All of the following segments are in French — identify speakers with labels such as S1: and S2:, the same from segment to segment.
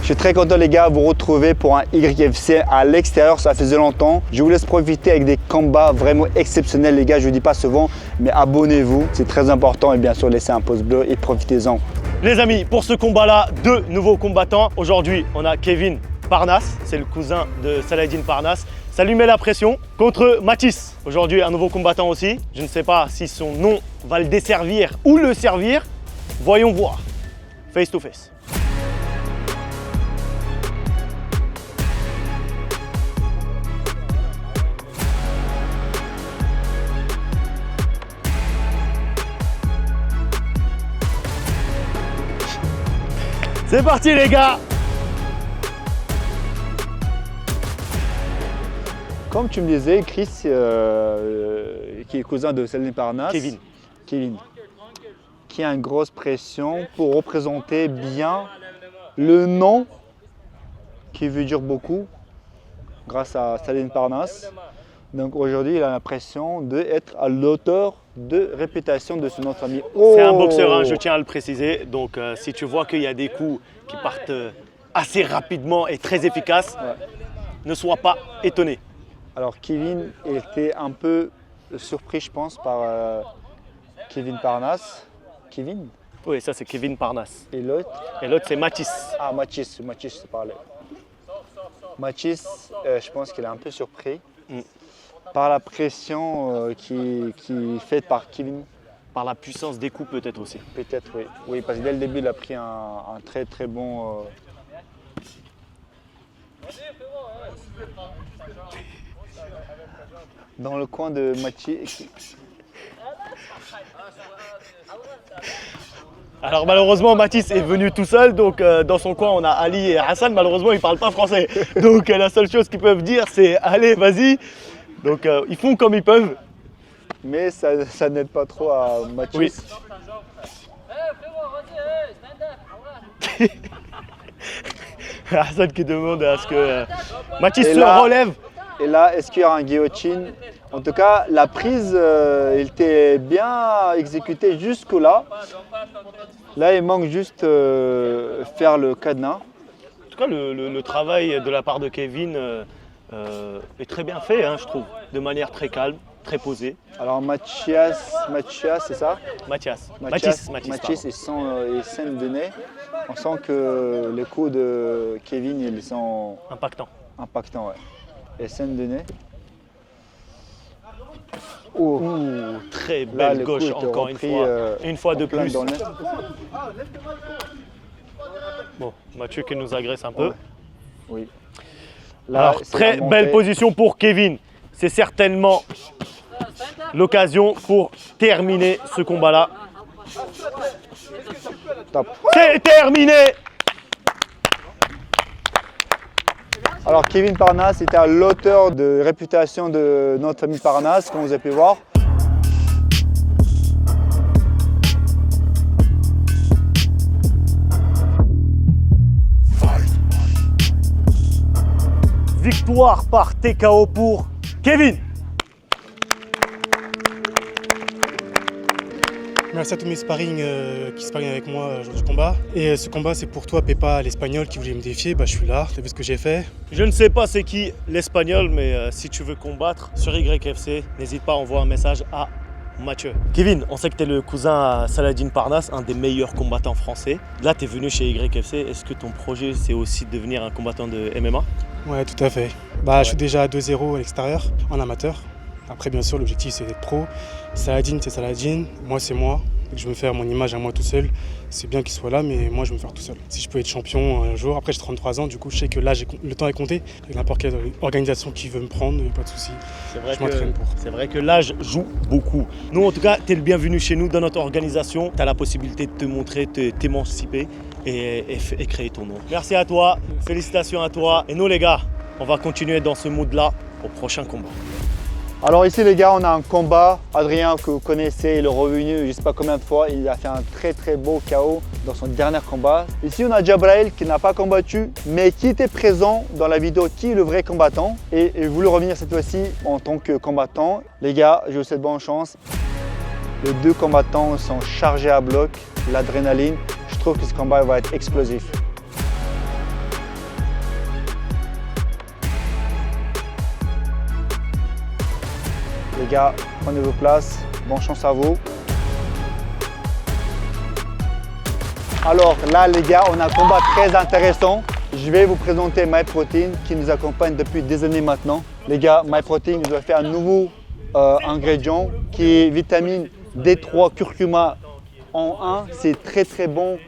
S1: Je suis très content les gars de vous retrouver pour un YFC à l'extérieur, ça faisait longtemps. Je vous laisse profiter avec des combats vraiment exceptionnels les gars, je ne dis pas souvent, mais abonnez-vous, c'est très important et bien sûr laissez un pouce bleu et profitez-en.
S2: Les amis, pour ce combat-là, deux nouveaux combattants. Aujourd'hui, on a Kevin Parnas, c'est le cousin de Saladin Parnas. Ça lui met la pression contre Mathis. Aujourd'hui, un nouveau combattant aussi. Je ne sais pas si son nom va le desservir ou le servir. Voyons voir. Face to face. C'est parti les gars!
S1: Comme tu me disais, Chris, qui est cousin de Saladin Parnas, Kevin, qui a une grosse pression pour représenter bien le nom qui veut dire beaucoup grâce à Saladin Parnas. Donc aujourd'hui, il a l'impression d'être à l'auteur de réputation de son nom de famille.
S2: Oh, c'est un boxeur, hein, je tiens à le préciser. Donc si tu vois qu'il y a des coups qui partent assez rapidement et très efficaces, ne sois pas étonné.
S1: Alors Kevin était un peu surpris, je pense, par Kevin Parnas. Kevin?
S2: Oui, ça c'est Kevin Parnas.
S1: Et l'autre?
S2: Et l'autre c'est Mathis.
S1: Ah, Mathis, c'est parlé. Mathis, je pense qu'il est un peu surpris par la pression qui est faite par Kevin.
S2: Par la puissance des coups peut-être aussi.
S1: Peut-être, oui. Oui, parce que dès le début, il a pris un très très bon... Dans le coin de Mathis.
S2: Alors malheureusement Mathis est venu tout seul, donc dans son coin on a Ali et Hassan, malheureusement ils ne parlent pas français. Donc la seule chose qu'ils peuvent dire c'est allez vas-y. Donc ils font comme ils peuvent.
S1: Mais ça n'aide pas trop à Mathis. Oui.
S2: Hassan qui demande à ce que Mathis se relève.
S1: Et là, est-ce qu'il y aura un guillotine? En tout cas, la prise, il était bien exécutée jusque-là. Là, il manque juste faire le cadenas.
S2: En tout cas, le travail de la part de Kevin est très bien fait, hein, je trouve, de manière très calme, très posée.
S1: Alors Mathias, c'est ça?
S2: Mathis
S1: et scène de nez. On sent que les coups de Kevin, ils sont
S2: impactants,
S1: ouais. Et scène de nez.
S2: Très belle là, gauche encore une fois de plus. Bon, Mathieu qui nous agresse un peu.
S1: Ouais. Oui. Là,
S2: alors, très belle position pour Kevin. C'est certainement l'occasion pour terminer ce combat-là. C'est terminé!
S1: Alors Kevin Parnas était à l'auteur de réputation de notre famille Parnas, comme vous avez pu voir.
S2: Victoire par TKO pour Kevin.
S3: Merci à tous mes sparring qui sparring avec moi le jour du combat. Et ce combat, c'est pour toi, Pepa, l'Espagnol, qui voulait me défier. Je suis là, t'as vu ce que j'ai fait.
S2: Je ne sais pas c'est qui l'Espagnol, mais si tu veux combattre sur YFC, n'hésite pas à envoyer un message à Mathieu. Kevin, on sait que tu es le cousin à Saladin Parnas, un des meilleurs combattants français. Là, tu es venu chez YFC. Est-ce que ton projet, c'est aussi de devenir un combattant de MMA?
S3: Ouais, tout à fait. Je suis déjà à 2-0 à l'extérieur, en amateur. Après, bien sûr, l'objectif, c'est d'être pro. Saladin, c'est Saladin. Moi, c'est moi. Je veux me faire mon image à moi tout seul. C'est bien qu'il soit là, mais moi, je veux me faire tout seul. Si je peux être champion un jour. Après, j'ai 33 ans, du coup, je sais que là, le temps est compté. Avec n'importe quelle organisation qui veut me prendre, pas de souci. Je m'entraîne pour.
S2: C'est vrai que l'âge joue beaucoup. Nous, en tout cas, tu es le bienvenu chez nous dans notre organisation. Tu as la possibilité de te montrer, de t'émanciper et créer ton nom. Merci à toi. Félicitations à toi. Et nous, les gars, on va continuer dans ce mood-là au prochain combat.
S1: Alors ici les gars, on a un combat. Adrien que vous connaissez, il est revenu je ne sais pas combien de fois. Il a fait un très très beau KO dans son dernier combat. Ici on a Jabrail qui n'a pas combattu mais qui était présent dans la vidéo qui est le vrai combattant. Et il voulait revenir cette fois-ci en tant que combattant. Les gars, je vous souhaite bonne chance. Les deux combattants sont chargés à bloc, l'adrénaline. Je trouve que ce combat va être explosif. gars, prenez vos places. Bonne chance à vous. Alors là, les gars, on a un combat très intéressant. Je vais vous présenter MyProtein qui nous accompagne depuis des années maintenant. Les gars, MyProtein nous a fait un nouveau ingrédient qui est vitamine D3 curcuma en 1. C'est très bon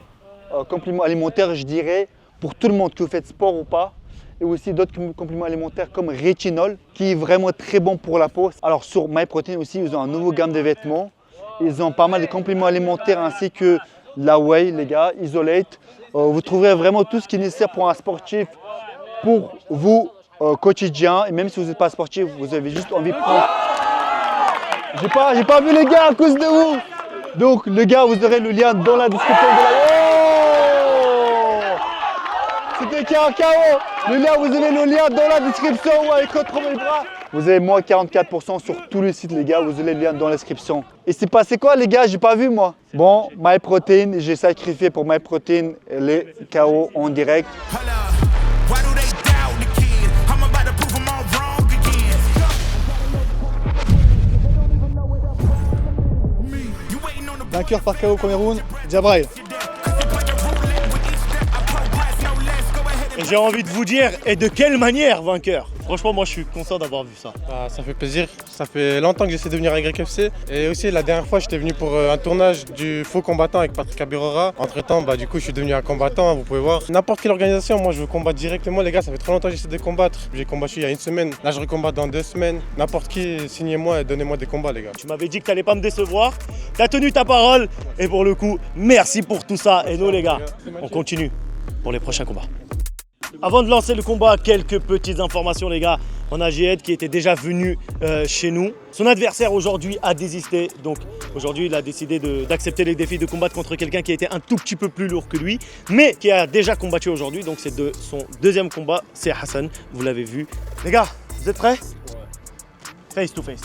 S1: complément alimentaire, je dirais, pour tout le monde, que vous faites sport ou pas. Et aussi d'autres compléments alimentaires comme rétinol qui est vraiment très bon pour la peau. Alors sur MyProtein aussi, ils ont un nouveau gamme de vêtements. Ils ont pas mal de compléments alimentaires ainsi que la whey, les gars, Isolate. Vous trouverez vraiment tout ce qui est nécessaire pour un sportif, pour vous quotidien. Et même si vous n'êtes pas sportif, vous avez juste envie de prendre. J'ai pas vu les gars à cause de vous. Donc les gars, vous aurez le lien dans la description de la vidéo. C'était KO. Le lien, vous avez le lien dans la description ou avec votre les bras. Vous avez moins 44% sur tous les sites, les gars. Vous avez le lien dans la description. Et c'est passé quoi, les gars? J'ai pas vu, moi. Bon, MyProtein, j'ai sacrifié pour MyProtein les KO en direct.
S4: Vainqueur par KO premier round, Jabrail.
S2: Et j'ai envie de vous dire, et de quelle manière vainqueur? Franchement, moi je suis content d'avoir vu ça.
S3: Bah, ça fait plaisir. Ça fait longtemps que j'essaie de venir à YFC. Et aussi, la dernière fois, j'étais venu pour un tournage du faux combattant avec Patrick Abirora. Entre temps, du coup, je suis devenu un combattant, hein, vous pouvez voir. N'importe quelle organisation, moi je veux combattre directement, les gars. Ça fait trop longtemps que j'essaie de combattre. J'ai combattu il y a une semaine. Là, je recombats dans 2 semaines. N'importe qui, signez-moi et donnez-moi des combats, les gars.
S2: Tu m'avais dit que tu n'allais pas me décevoir. Tu as tenu ta parole. Et pour le coup, merci pour tout ça. Et nous, les gars, on continue pour les prochains combats. Avant de lancer le combat, quelques petites informations, les gars. On a Jed qui était déjà venu chez nous. Son adversaire aujourd'hui a désisté. Donc aujourd'hui, il a décidé d'accepter les défis de combattre contre quelqu'un qui a été un tout petit peu plus lourd que lui, mais qui a déjà combattu aujourd'hui. Donc c'est son deuxième combat. C'est Hassan, vous l'avez vu. Les gars, vous êtes prêts? Ouais. Face to face.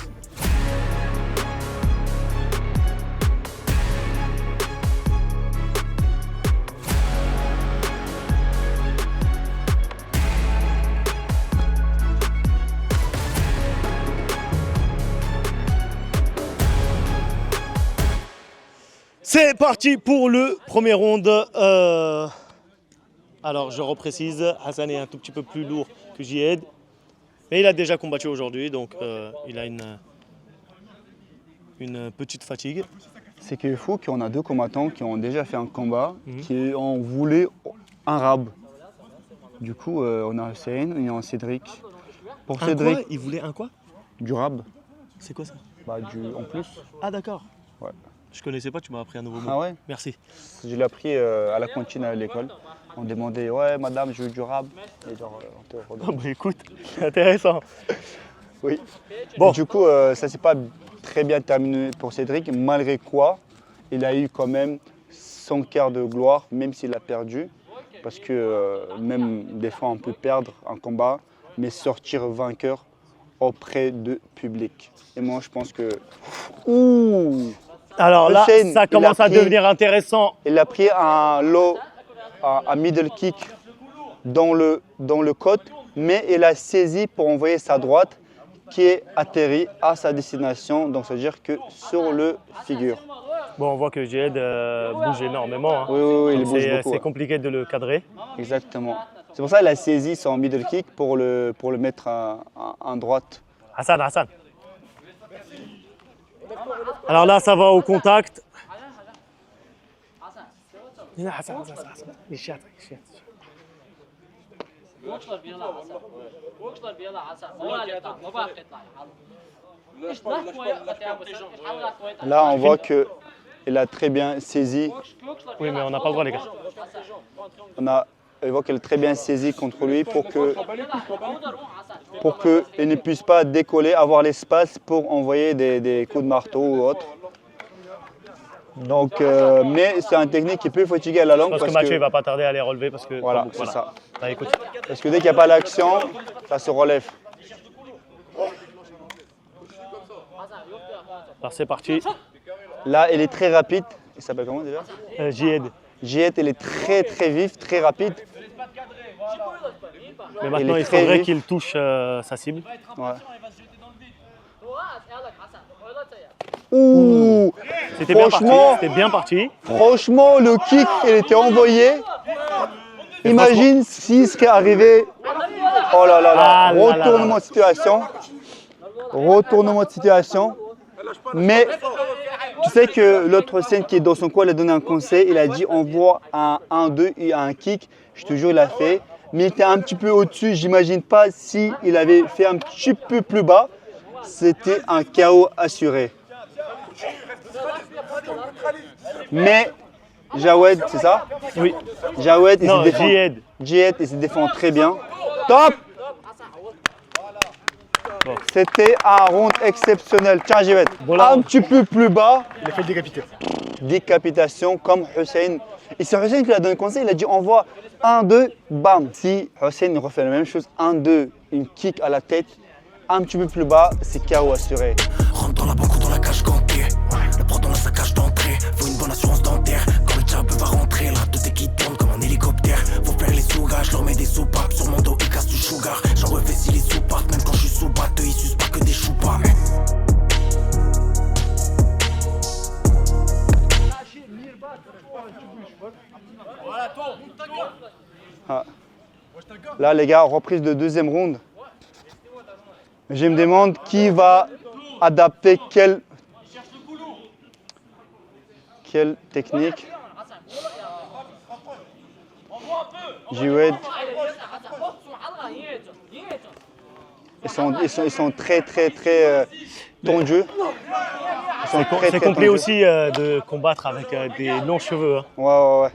S2: C'est parti pour le premier round. Alors je reprécise, Hassan est un tout petit peu plus lourd que Jed, mais il a déjà combattu aujourd'hui, donc il a une petite fatigue.
S1: C'est qu'il est fou qu'on a 2 combattants qui ont déjà fait un combat, qui ont voulu un rab. Du coup, on a Hussein et on a Cédric. Pour Cédric,
S2: Quoi il voulait un quoi?
S1: du rab.
S2: C'est quoi ça?
S1: En plus.
S2: Ah d'accord.
S1: Ouais.
S2: Je connaissais pas, tu m'as appris un nouveau mot.
S1: Ah ouais?
S2: Merci.
S1: Je l'ai appris à la cantine à l'école. On demandait, ouais madame, je veux du rab. Et genre, on te redonne.
S2: Oh, bah écoute, c'est intéressant.
S1: Oui.
S2: Bon.
S1: Et du coup, ça s'est pas très bien terminé pour Cédric, malgré quoi, il a eu quand même son quart de gloire, même s'il a perdu. Parce que même des fois, on peut perdre un combat, mais sortir vainqueur auprès de public. Et moi, je pense que... Ouh!
S2: Alors là,
S1: Hussein,
S2: ça commence à devenir intéressant.
S1: Il a pris un low, un middle kick dans le côte, mais il a saisi pour envoyer sa droite qui est atterri à sa destination. Donc ça veut dire que sur le figure.
S2: Bon, on voit que Jed bouge énormément. Hein.
S1: Oui, il bouge beaucoup.
S2: C'est compliqué de le cadrer.
S1: Exactement. C'est pour ça qu'il a saisi son middle kick pour le mettre en droite.
S2: Hassan. Alors là, ça va au contact. Hassan.
S1: Là, on voit qu'il a très bien saisi.
S2: Oui, mais on n'a pas le droit, les gars.
S1: On voit qu'elle est très bien saisie contre lui pour qu'il ne puisse pas décoller, avoir l'espace pour envoyer des coups de marteau ou autre. Donc, mais c'est une technique qui peut fatiguer à la longue.
S2: Parce que Mathieu ne va pas tarder à les relever. Parce que,
S1: voilà, c'est ça.
S2: Ah, écoute.
S1: Parce que dès qu'il n'y a pas l'action, ça se relève.
S2: Alors c'est parti.
S1: Là, elle est très rapide. Il s'appelle comment déjà?
S2: Jed.
S1: Jed, elle est très vif, très rapide.
S2: Mais maintenant, il faudrait qu'il touche sa cible.
S1: Ouais. Ouh.
S2: C'était bien parti.
S1: Franchement,
S2: C'était bien parti.
S1: franchement, le kick, il était envoyé. Imagine si ce qui est arrivé. Oh là là là.
S2: Ah là là
S1: Retournement de situation. Retournement de situation. Mais tu sais que l'autre scène qui est dans son coin, il a donné un conseil. Il a dit envoie un 1-2 et un kick. Je te jure, il l'a fait. Mais il était un petit peu au-dessus. J'imagine pas si il avait fait un petit peu plus bas. C'était un KO assuré. Mais Jawed, c'est ça?
S2: Oui.
S1: Jawed, il
S2: Non,
S1: se défend.
S2: Jihad.
S1: Jihad, il se défend très bien. Top!
S2: Bon.
S1: C'était un round exceptionnel. Tiens, Jawed,
S2: Voilà.
S1: un petit peu plus bas.
S4: Il a fait le décapiter.
S1: Décapitation comme Hussein. Et c'est Hussein qui lui a donné le conseil. Il a dit envoie 1-2, bam. Si Hussein refait la même chose, 1-2, une kick à la tête, un petit peu plus bas, c'est KO assuré.
S5: Rentre dans la banque ou dans la cage gantée. Le prend dans la saccage d'entrée. Faut une bonne assurance dentaire. Quand le job va rentrer, là tout est qui tourne comme un hélicoptère. Faut faire les sous-gars, je leur mets des soupapes. Sur mon dos, ils cassent du sugar. J'en refais si les sous partent. Même quand je suis sous batteux, ils sucent pas que des choupas.
S1: Ah. Là, les gars, reprise de deuxième round. Je me demande qui va adapter quelle technique. Jihad. Ils sont très tendus. Ils sont très,
S2: C'est
S1: très
S2: complet
S1: tendus.
S2: aussi de combattre avec des longs cheveux. Hein.
S1: Ouais.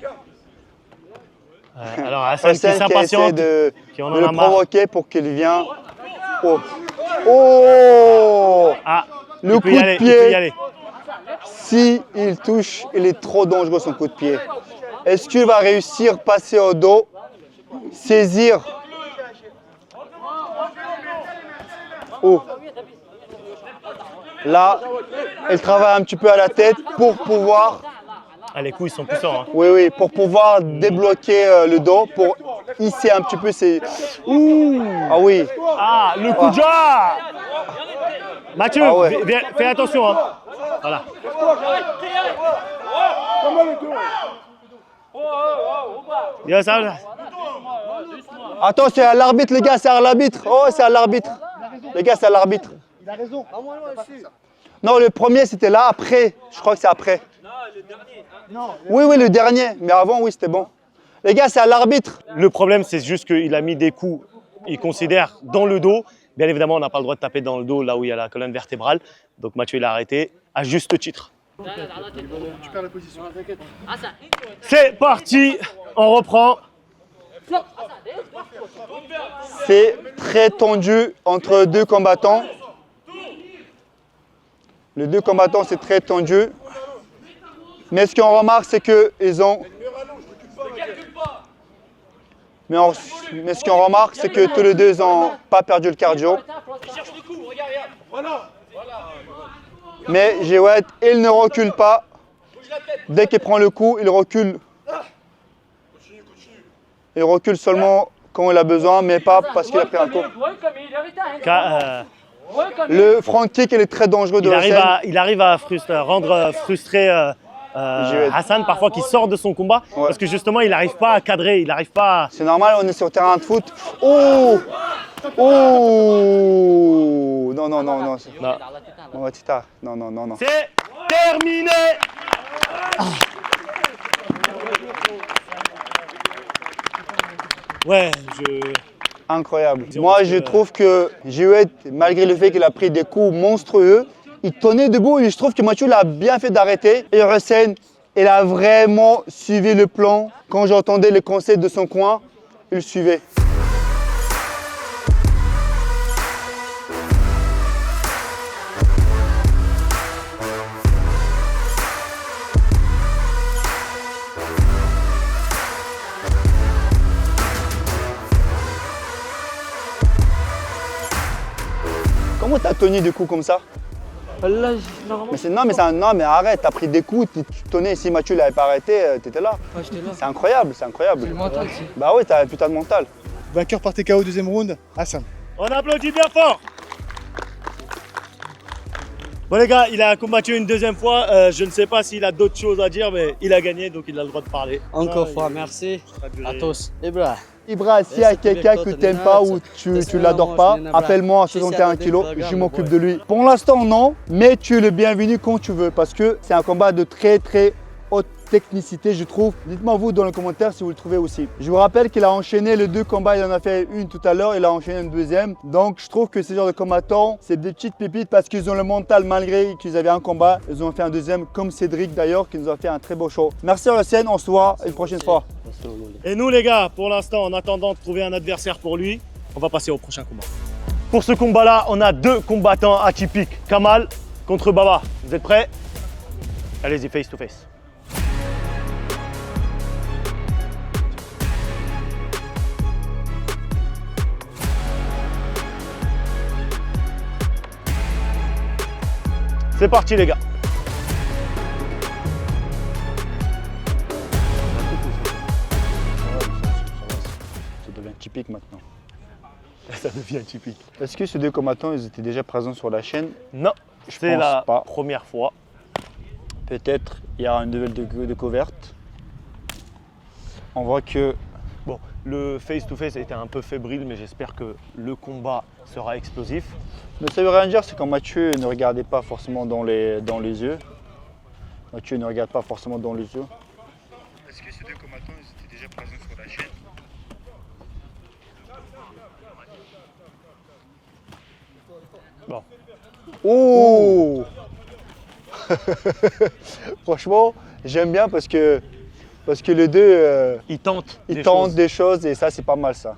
S2: Alors Hassan qui
S1: Hassan qui essaie
S2: s'impatiente,
S1: de
S2: qui en
S1: le
S2: a marre.
S1: provoquer pour qu'il vienne. Oh!
S2: Ah,
S1: Le
S2: il peut
S1: coup
S2: y
S1: de
S2: aller,
S1: pied.
S2: il peut y aller.
S1: Si il touche, il est trop dangereux son coup de pied. Est-ce qu'il va réussir à passer au dos, saisir? Oh. Là, il travaille un petit peu à la tête pour pouvoir,
S2: Ah, les coups ils sont puissants. Hein.
S1: oui, pour pouvoir débloquer le dos, pour hisser un petit peu ses. Ouh. Ah oui.
S2: Ah, le coup de jaw. Mathieu,
S1: Ah ouais.
S2: fais attention. Hein. Voilà. Yo, ça va.
S1: Attends, c'est à l'arbitre, les gars, c'est à l'arbitre. Oh, c'est à l'arbitre. Les gars, c'est à l'arbitre.
S4: Il a raison.
S1: Non, le premier, c'était là, après. Je crois que c'est après.
S4: Non.
S1: Oui, le dernier. Mais avant, oui, c'était bon. Les gars, c'est à l'arbitre.
S2: Le problème, c'est juste qu'il a mis des coups, il considère, dans le dos. Bien évidemment, on n'a pas le droit de taper dans le dos, là où il y a la colonne vertébrale. Donc Mathieu, il a arrêté, à juste titre.
S4: Tu perds la position.
S2: C'est parti, on reprend.
S1: C'est très tendu entre deux combattants. Les deux combattants, c'est très tendu. Mais ce qu'on remarque, c'est qu'ils ont... Mais ce qu'on remarque, c'est que tous les deux n'ont pas perdu le cardio. Mais Jihad, il ne recule pas. Dès qu'il prend le coup, il recule. Il recule seulement quand il a besoin, mais pas parce qu'il a pris un coup. Le front kick, il est très dangereux de Hassan.
S2: Il arrive à rendre frustré Hassan, parfois qui sort de son combat,
S1: Ouais.
S2: parce que justement, il n'arrive pas à cadrer, il n'arrive pas à...
S1: C'est normal, on est sur terrain de foot. Oh! Oh! Non.
S2: Non.
S1: Non, Tita. Non.
S2: C'est terminé. Ouais,
S1: Incroyable.
S2: Disons
S1: Moi,
S2: que-
S1: je trouve que Jihad, malgré le fait qu'il a pris des coups monstrueux, il tenait debout et je trouve que Mathieu l'a bien fait d'arrêter. Et Hussein, il a vraiment suivi le plan. Quand j'entendais les conseils de son coin, il suivait. Comment t'as tenu des coups comme ça? Non, mais arrête, t'as pris des coups, tu tenais, si Mathieu l'avait pas arrêté, t'étais là.
S6: Ouais, j'étais là.
S1: C'est incroyable.
S6: Le mental, c'est.
S1: Bah oui, t'as un putain de mental.
S4: Vainqueur par TKO deuxième round, Hassan.
S2: On applaudit bien fort. Bon les gars, il a combattu une deuxième fois. Je ne sais pas s'il a d'autres choses à dire, mais il a gagné, donc il a le droit de parler.
S6: Encore fois, merci à tous. Ibra,
S1: Ibra, s'il y a quelqu'un que tu n'aimes pas ou tu l'adores pas, appelle-moi à 61 kg, je m'occupe de lui. Pour l'instant, non, mais tu es le bienvenu quand tu veux parce que c'est un combat de très haute technicité, je trouve. Dites-moi vous dans les commentaires si vous le trouvez aussi. Je vous rappelle qu'il a enchaîné les 2 combats, il en a fait une tout à l'heure, il a enchaîné une deuxième. Donc je trouve que ces genres de combattants, c'est des petites pépites parce qu'ils ont le mental malgré qu'ils avaient un combat. Ils ont fait un deuxième comme Cédric d'ailleurs qui nous a fait un très beau show. Merci à la scène, on se voit une prochaine fois.
S2: Et nous les gars, pour l'instant, en attendant de trouver un adversaire pour lui, on va passer au prochain combat. Pour ce combat-là, on a 2 combattants atypiques. Kamal contre Baba. Vous êtes prêts? Allez-y, face to face. C'est parti les gars.
S1: Ça devient typique maintenant.
S2: Ça devient typique.
S1: Est-ce que ces 2 combattants, ils étaient déjà présents sur la chaîne?
S2: Non, c'est
S1: pense
S2: la
S1: pas.
S2: première fois.
S1: Peut-être il y a une nouvelle découverte. On voit que
S2: Bon, le face-to-face a été un peu fébrile, mais j'espère que le combat sera explosif.
S1: mais ça veut rien dire, c'est quand Mathieu ne regardait pas forcément dans les yeux. Mathieu ne regarde pas forcément dans les yeux. Est-ce que ces 2 combattants, ils étaient déjà présents sur la chaîne?
S2: Bon.
S1: Oh Franchement, j'aime bien parce que les deux,
S2: Il tente
S1: ils
S2: des
S1: tentent
S2: choses.
S1: des choses et ça, c'est pas mal ça.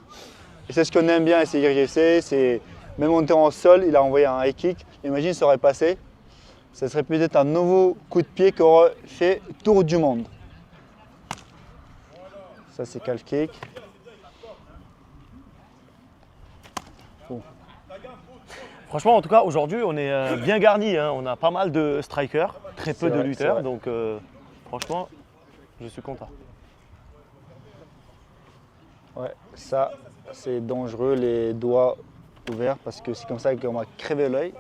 S1: Et c'est ce qu'on aime bien à CYFC, c'est même en étant en sol, il a envoyé un high kick. Imagine, ça aurait passé. Ça serait peut-être un nouveau coup de pied qui aurait fait tour du monde. Ça, c'est calf kick.
S2: Franchement, en tout cas, aujourd'hui, on est bien garni. Hein. On a pas mal de strikers, très peu
S1: C'est
S2: de
S1: vrai, c'est
S2: lutteurs.
S1: vrai.
S2: Donc, franchement, je suis content.
S1: Ouais, ça, c'est dangereux, les doigts ouverts, parce que c'est comme ça qu'on va crever l'œil.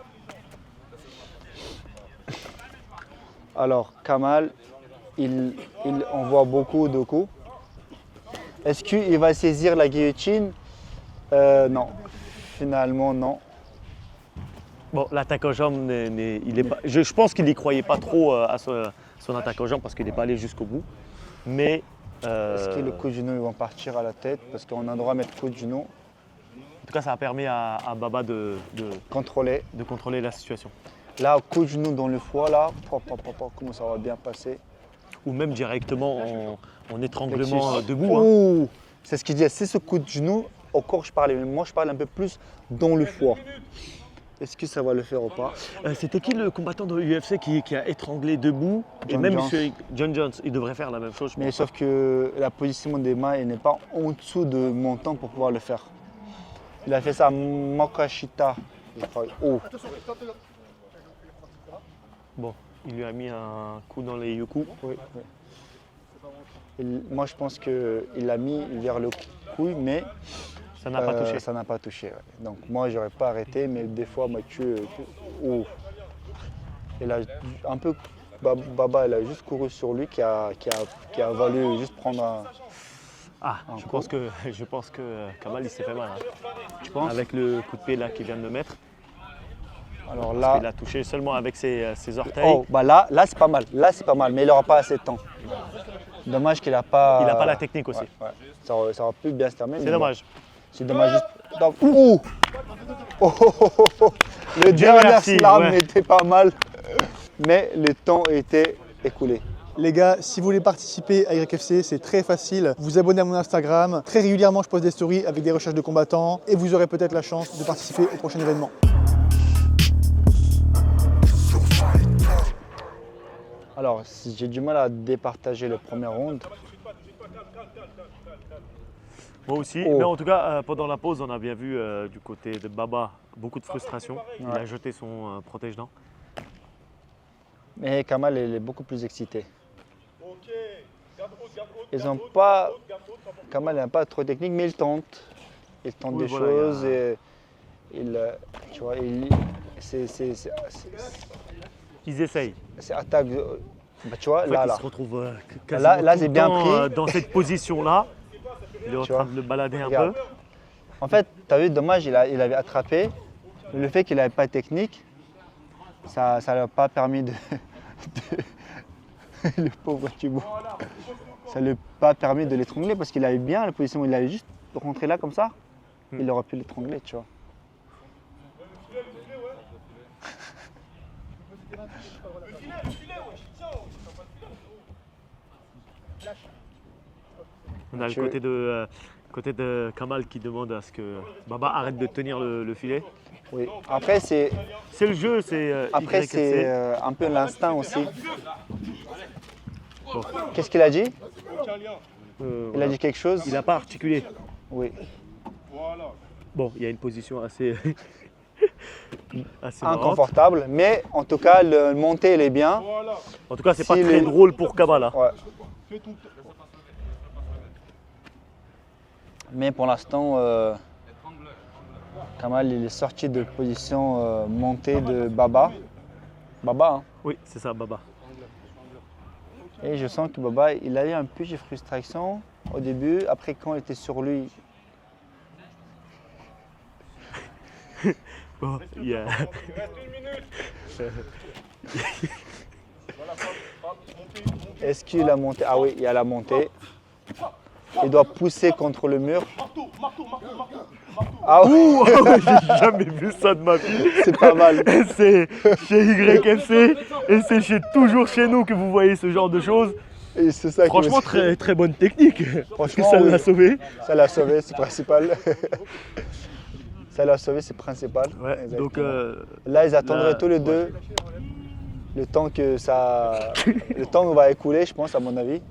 S1: Alors, Kamal, il envoie beaucoup de coups. Est-ce qu'il va saisir la guillotine? Non, finalement, non.
S2: Bon, l'attaque aux jambes, il est pas, je pense qu'il n'y croyait pas trop à son attaque aux jambes parce qu'il n'est pas allé jusqu'au bout. Mais
S1: Est-ce que le coup de genou, ils vont partir à la tête? Parce qu'on a le droit de mettre coup de genou,
S2: en tout cas, ça a permis à Baba de
S1: contrôler.
S2: contrôler la situation.
S1: Là, coup de genou dans le foie, là, comment ça va bien passer?
S2: Ou même directement en étranglement debout. Hein.
S1: Ouh, c'est ce qu'il dit, c'est ce coup de genou. Au corps, je parlais, mais moi, je parle un peu plus dans le foie. Est-ce que ça va le faire ou pas?
S2: C'était qui le combattant de l'UFC qui a étranglé debout? Et
S1: John
S2: même
S1: Jones.
S2: monsieur John Jones, il devrait faire la même chose. Je
S1: Mais
S2: pense.
S1: sauf que la position des mains elle n'est pas en dessous de mon temps pour pouvoir le faire. Il a fait ça à Makashita. Je crois. Oh,
S2: Bon, il lui a mis un coup dans les yoku.
S1: oui, oui. Moi, je pense qu'il l'a mis vers le couille, mais
S2: Ça n'a pas touché.
S1: ça n'a pas touché. Ouais. Donc moi, j'aurais pas arrêté, mais des fois, Mathieu, oh. Il a un peu, Baba, il a juste couru sur lui qui a valu juste prendre un.
S2: Ah,
S1: un
S2: je
S1: coup.
S2: pense que Kamal il s'est fait mal. Hein.
S1: Tu penses?
S2: Avec le coup de pied là qu'il vient de me mettre.
S1: Alors
S2: Parce
S1: là,
S2: qu'il a touché seulement avec ses orteils.
S1: oh, bah là c'est pas mal. Là, c'est pas mal, mais il n'aura pas assez de temps. Dommage qu'il n'a pas.
S2: Il n'a pas la technique aussi.
S1: Ouais, ouais. Ça aurait pu bien se terminer.
S2: C'est
S1: mais
S2: dommage.
S1: bon, c'est dommage. Juste... Donc, ouh. Oh, oh, oh, oh, oh. Le
S2: Dieu
S1: dernier
S2: merci,
S1: slam
S2: ouais.
S1: était pas mal, mais le temps était écoulé.
S4: Les gars, si vous voulez participer à YFC, c'est très facile. Vous abonnez à mon Instagram. Très régulièrement, je poste des stories avec des recherches de combattants et vous aurez peut-être la chance de participer au prochain événement.
S1: Alors, j'ai du mal à départager le premier round.
S2: Moi aussi.
S1: Oh.
S2: Mais en tout cas, pendant la pause, on a bien vu du côté de Baba beaucoup de frustration. Il
S1: Ouais.
S2: a jeté son protège-dents.
S1: Mais Kamal, il est beaucoup plus excité. Ils ont pas. Kamal n'a pas trop de technique, mais il tente. Il tente
S2: Oui,
S1: des
S2: voilà,
S1: choses
S2: il y a-
S1: et il, tu vois,
S2: Ils essayent.
S1: C'est attaque. Bah, tu vois,
S2: En fait,
S1: là,
S2: il
S1: là.
S2: se retrouve quasiment
S1: Là,
S2: tout
S1: c'est
S2: le
S1: bien
S2: temps,
S1: pris.
S2: dans cette position-là. Il est en
S1: Tu
S2: train
S1: vois.
S2: de le balader un
S1: Regarde.
S2: peu.
S1: En fait, tu as vu, dommage, il avait attrapé. Le fait qu'il n'avait pas de technique, ça ne lui a pas permis de. Le pauvre Thibaut. Ça ne lui a pas permis de l'étrangler parce qu'il avait bien la position. Il avait juste rentré là comme ça. Il aurait pu l'étrangler, tu vois.
S2: On a le côté de Kamal qui demande à ce que Baba arrête de tenir le filet.
S1: Oui. Après, c'est
S2: C'est le jeu, c'est YFC.
S1: un peu l'instinct aussi.
S2: Bon.
S1: Qu'est-ce qu'il a dit? Il
S2: Voilà.
S1: a dit quelque chose?
S2: Il n'a pas articulé.
S1: Oui.
S2: Bon, il y a une position assez, assez marrante.
S1: Inconfortable, mais en tout cas, le monté, il est bien.
S2: En tout cas, c'est
S1: Si
S2: pas très
S1: les-
S2: drôle pour Kamal. Hein.
S1: Ouais. Mais pour l'instant, Kamal il est sorti de position montée de Baba. Baba, hein.
S2: Oui, c'est ça, Baba.
S1: Et je sens que Baba, il a eu un peu de frustration au début. Après, quand il était sur lui,
S2: Bon, il y a-
S1: est-ce qu'il a monté? Ah oui, il y a la montée. Il doit pousser contre le mur. Ah oui,
S2: J'ai jamais vu ça de ma vie.
S1: c'est pas mal.
S2: C'est chez YFC et c'est toujours chez nous que vous voyez ce genre de choses.
S1: Et c'est ça qui
S2: Franchement,
S1: me-
S2: très, très bonne technique. Parce que
S1: Franchement,
S2: ça
S1: oui.
S2: l'a sauvé.
S1: Ça l'a sauvé, c'est principal. Ça l'a sauvé, c'est principal.
S2: Ouais,
S1: Exactement.
S2: donc,
S1: Là, ils attendraient
S2: là,
S1: tous les deux le temps que ça, le temps va écouler, je pense, à mon avis.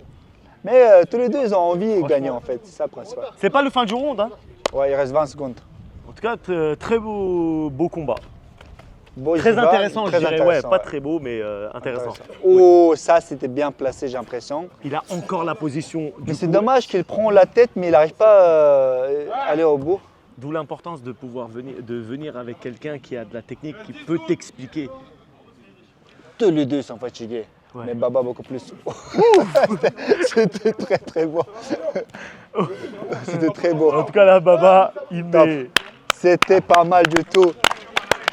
S1: Mais tous les deux, ils ont envie de gagner, en fait. C'est ça le principal.
S2: c'est pas le fin du round. Hein.
S1: Ouais, il reste 20 secondes.
S2: En tout cas, très beau combat.
S1: Beau,
S2: Très
S1: j'y vais,
S2: intéressant,
S1: très
S2: je dirais. Ouais,
S1: intéressant,
S2: pas
S1: ouais.
S2: très beau, mais intéressant.
S1: Oh, ça, c'était bien placé, j'ai l'impression.
S2: Il a encore la position.
S1: Mais c'est dommage qu'il prend la tête, mais il n'arrive pas à aller au bout.
S2: D'où l'importance de pouvoir venir avec quelqu'un qui a de la technique, qui peut t'expliquer.
S1: Tous les deux sont fatigués.
S2: Ouais.
S1: Mais Baba beaucoup plus. C'était très très beau. C'était très beau.
S2: En tout cas, là, Baba, il
S1: Top.
S2: met.
S1: C'était pas mal du tout.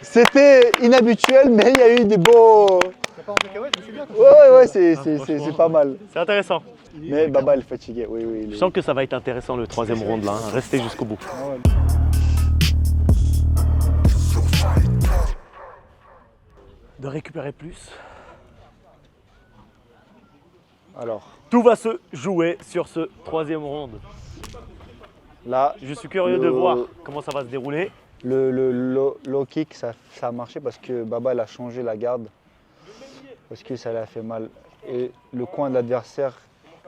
S1: C'était inhabituel, mais il y a eu des beaux. Ouais, c'est pas mal.
S2: C'est intéressant.
S1: Mais Baba, il est fatigué. Oui, oui.
S2: Je sens que ça va être intéressant le troisième round là. Hein. Restez jusqu'au bout. De récupérer plus.
S1: Alors,
S2: Tout va se jouer sur ce troisième round.
S1: là,
S2: Je suis curieux de voir comment ça va se dérouler.
S1: le low kick, ça a marché parce que Baba, il a changé la garde. Parce que ça lui a fait mal. Et le coin de l'adversaire,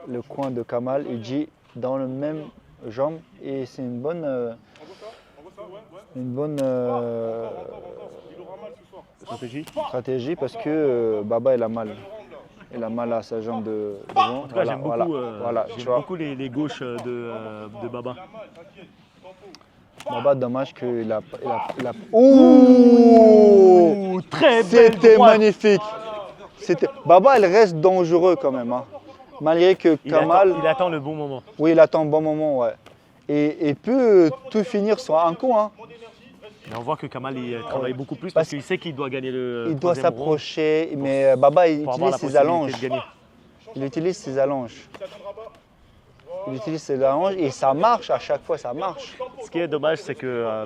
S1: le coin de Kamal, il dit dans le même jambe. Et c'est une bonne stratégie parce que Baba, il a mal. Il a mal à sa jambe de devant.
S2: En tout cas, j'aime beaucoup,
S1: tu
S2: j'aime
S1: vois.
S2: beaucoup les gauches de Baba.
S1: Baba, dommage qu'il a. Ouh,
S2: Très belle
S1: c'était
S2: droite.
S1: magnifique. Baba, il reste dangereux quand même. Hein. Malgré que Kamal,
S2: Il attend le bon moment.
S1: oui, il attend un bon moment, ouais. Et il peut tout finir sur un coup. Hein.
S2: Mais on voit que Kamal il travaille beaucoup plus parce qu'il sait qu'il doit gagner le
S1: Il doit
S2: troisième round
S1: s'approcher, mais Baba, il
S2: pour avoir
S1: utilise
S2: la
S1: ses
S2: possibilité
S1: allonges.
S2: de gagner.
S1: Il utilise ses allonges. Il utilise ses allonges et ça marche à chaque fois, ça marche.
S2: Ce qui est dommage, c'est que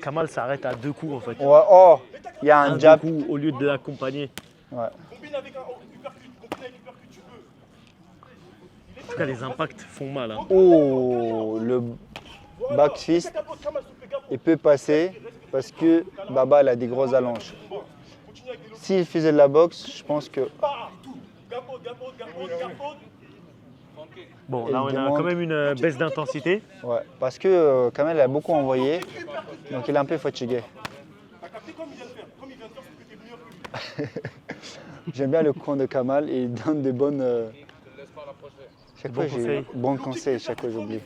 S2: Kamal s'arrête à 2 coups en fait.
S1: Ouais, oh, il y a un
S2: Un
S1: jab.
S2: coup au lieu de l'accompagner.
S1: Ouais.
S2: En tout cas, les impacts font mal. Hein.
S1: Oh, le back fist, il peut passer parce que Baba elle a des grosses allonges. S'il faisait de la boxe, je pense que
S2: Bon,
S1: Et
S2: là,
S1: il
S2: on a
S1: demande-
S2: quand même une baisse d'intensité.
S1: ouais, parce que Kamel a beaucoup envoyé, donc il est un peu fatigué. J'aime bien le coin de Kamal et il donne des bonnes. Chaque fois,
S2: Bons conseils.
S1: bons conseils, chaque fois j'oublie.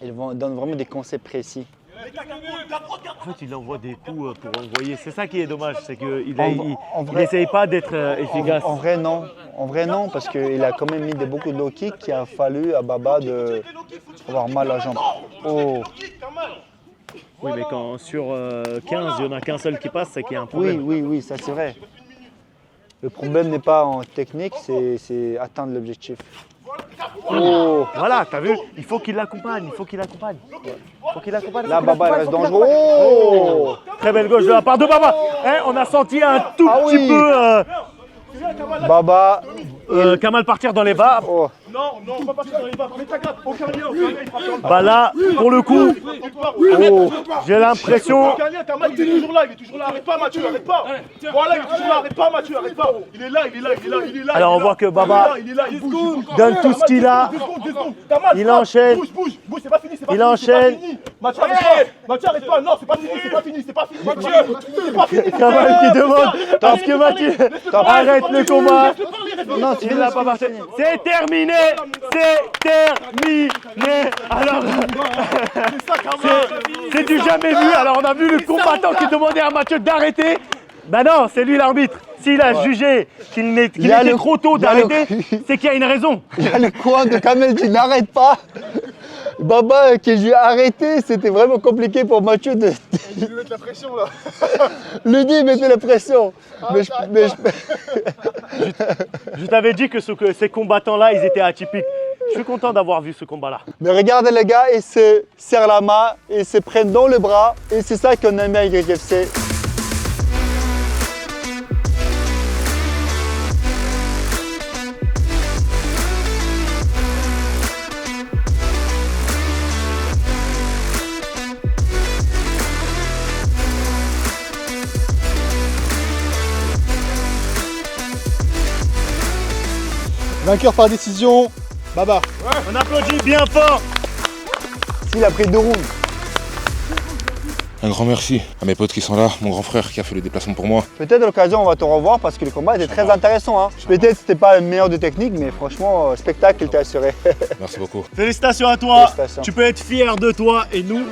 S1: Il donne vraiment des conseils précis.
S2: En fait, il envoie des coups pour envoyer. C'est ça qui est dommage, c'est qu'il
S1: En vrai-
S2: n'essaye pas d'être efficace.
S1: En vrai, non. En vrai, non, parce qu'il a quand même mis beaucoup de low kick qui a fallu à Baba de avoir mal à la jambe. Oh,
S2: Oui, mais quand sur 15, il n'y en a qu'un seul qui passe, c'est qu'il y a un
S1: oui,
S2: problème.
S1: oui, ça c'est vrai. Le problème n'est pas en technique, c'est atteindre l'objectif. Oh,
S2: Voilà, t'as vu? Il faut qu'il l'accompagne, il faut qu'il l'accompagne.
S1: là, Baba, il reste dangereux. Oh,
S2: Très belle gauche de la part de Baba. Hein, on a senti un tout
S1: Ah
S2: petit
S1: oui.
S2: peu
S1: Baba,
S2: Kamal partir dans les bas.
S1: oh,
S7: Non, pas partir dans les bas. Mets ta garde. Aucun lien, il frappe dans le bas.
S2: Bah là, pour le coup,
S1: oh.
S2: j'ai l'impression.
S7: Aucun lien, Kamal, il est toujours là. Arrête pas, Mathieu, arrête pas. Voilà, il est toujours là. Arrête pas, Mathieu, arrête pas. Il est là.
S2: Alors on voit que Baba
S7: Il est là, il bouge.
S2: donne tout ce qu'il a.
S7: 2 secondes. Kamal,
S2: Il
S7: frappe.
S2: enchaîne.
S7: Bouge, c'est pas fini.
S2: Il enchaîne.
S7: Mathieu, arrête pas. Non, c'est pas fini. Mathieu, c'est pas fini.
S2: Kamal qui demande à ce que Mathieu arrête le combat.
S1: Non,
S2: Il l'a pas marché. C'est terminé. Alors, c'est du jamais vu. Alors on a vu le combattant qui demandait à Mathieu d'arrêter. Ben non, c'est lui l'arbitre. S'il a jugé qu'il
S1: Il y a
S2: était
S1: le-
S2: trop tôt
S1: il y a le-
S2: d'arrêter, c'est qu'il y a une raison.
S1: Il y a le coin de Kamel qui n'arrête pas. Baba qui lui a arrêté, c'était vraiment compliqué pour Mathieu de.
S7: Je vais mettre la pression là.
S1: Lui mettait la pression.
S2: Je t'avais dit que ces combattants-là, ils étaient atypiques. Je suis content d'avoir vu ce combat-là.
S1: Mais regardez les gars, ils se serrent la main, ils se prennent dans le bras. Et c'est ça qu'on aime à YFC.
S4: Vainqueur par décision, Baba.
S2: On applaudit bien fort.
S1: S'il a pris 2 rounds.
S8: Un grand merci à mes potes qui sont là, mon grand frère qui a fait le déplacement pour moi.
S1: Peut-être à l'occasion on va te revoir parce que le combat était très intéressant. Hein. Peut-être c'était pas le meilleur de technique, mais franchement, spectacle il t'a assuré.
S8: Merci beaucoup.
S2: Félicitations à toi.
S1: Félicitations.
S2: Tu peux être fier de toi et nous,